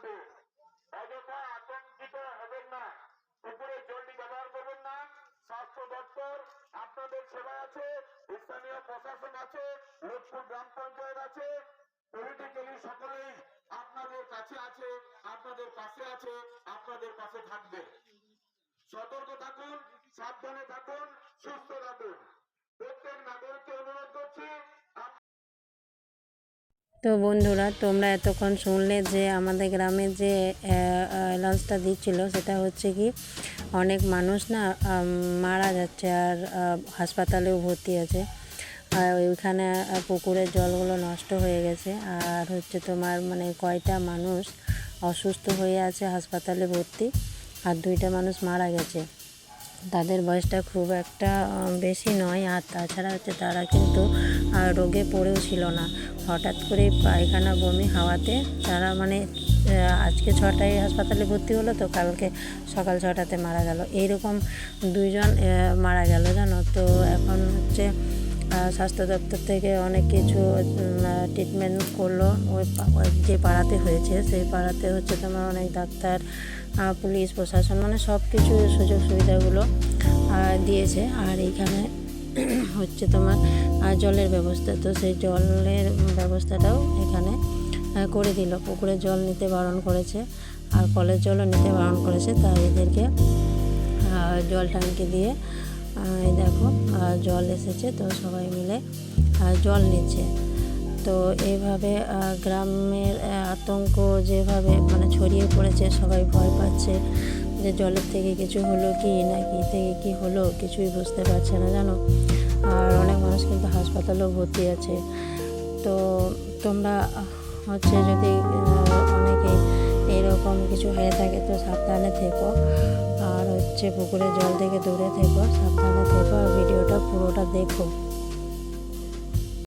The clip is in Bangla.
থাকবে। অযথা আতঙ্কিত হবেন না, পুকুরের জলটি ব্যবহার করবেন না। স্বাস্থ্য দপ্তর আপনাদের সেবায় আছে, স্থানীয় প্রশাসন আছে, লোকপুর গ্রাম পঞ্চায়েত আছে, পলিটিক্যালি সকলেই আপনাদের কাছে আছে, আপনাদের পাশে আছে, আপনাদের পাশে থাকবে। সতর্ক থাকুন, সাবধানে থাকুন, সুস্থ থাকুন। প্রত্যেক নাগরিককে অনুরোধ করছি। তো বন্ধুরা, তোমরা এতক্ষণ শুনলে যে আমাদের গ্রামে যে লঞ্চটা দিচ্ছিল, সেটা হচ্ছে কি অনেক মানুষ না মারা যাচ্ছে আর হাসপাতালেও ভর্তি আছে। আর ওইখানে পুকুরের জলগুলো নষ্ট হয়ে গেছে, আর হচ্ছে তোমার মানে কয়টা মানুষ অসুস্থ হয়ে আছে হাসপাতালে ভর্তি, আর 2টা মানুষ মারা গেছে। তাদের বয়সটা খুব একটা বেশি নয়, আর তাছাড়া হচ্ছে তারা কিন্তু রোগে পড়েও ছিল না। হঠাৎ করে পায়খানা বমি হাওয়াতে তারা মানে আজকে 6টায় হাসপাতালে ভর্তি হলো, তো কালকে সকাল 6টাতে মারা গেল। এইরকম 2জন মারা গেল জানো। তো এখন হচ্ছে স্বাস্থ্য দপ্তর থেকে অনেক কিছু ট্রিটমেন্ট করলো। ওই যে পাড়াতে হয়েছে সেই পাড়াতে হচ্ছে তোমার অনেক ডাক্তার, পুলিশ প্রশাসন মানে সব কিছু সুযোগ সুবিধাগুলো দিয়েছে। আর এইখানে হচ্ছে তোমার জলের ব্যবস্থা, তো সেই জলের ব্যবস্থাটাও এখানে করে দিল। পুকুরের জল নিতে বারণ করেছে আর কলের জলও নিতে বারণ করেছে, তাই এদেরকে জল ট্যাঙ্কি দিয়ে এই দেখো জল এসেছে, তো সবাই মিলে জল নিচ্ছে। তো এইভাবে গ্রামের আতঙ্ক যেভাবে মানে ছড়িয়ে পড়েছে, সবাই ভয় পাচ্ছে যে জলের থেকে কিছু হলো কি না কি থেকে কি হলো কিছুই বুঝতে পারছে না জানো। আর অনেক মানুষ কিন্তু হাসপাতালেও ভর্তি আছে। তো তোমরা হচ্ছে যদি অনেকে এরকম কিছু হয়ে থাকে তো সাবধানে থেকো, আর হচ্ছে পুকুরের জল থেকে দূরে থেকো, সাবধানে থেকো, আর ভিডিওটা পুরোটা দেখো।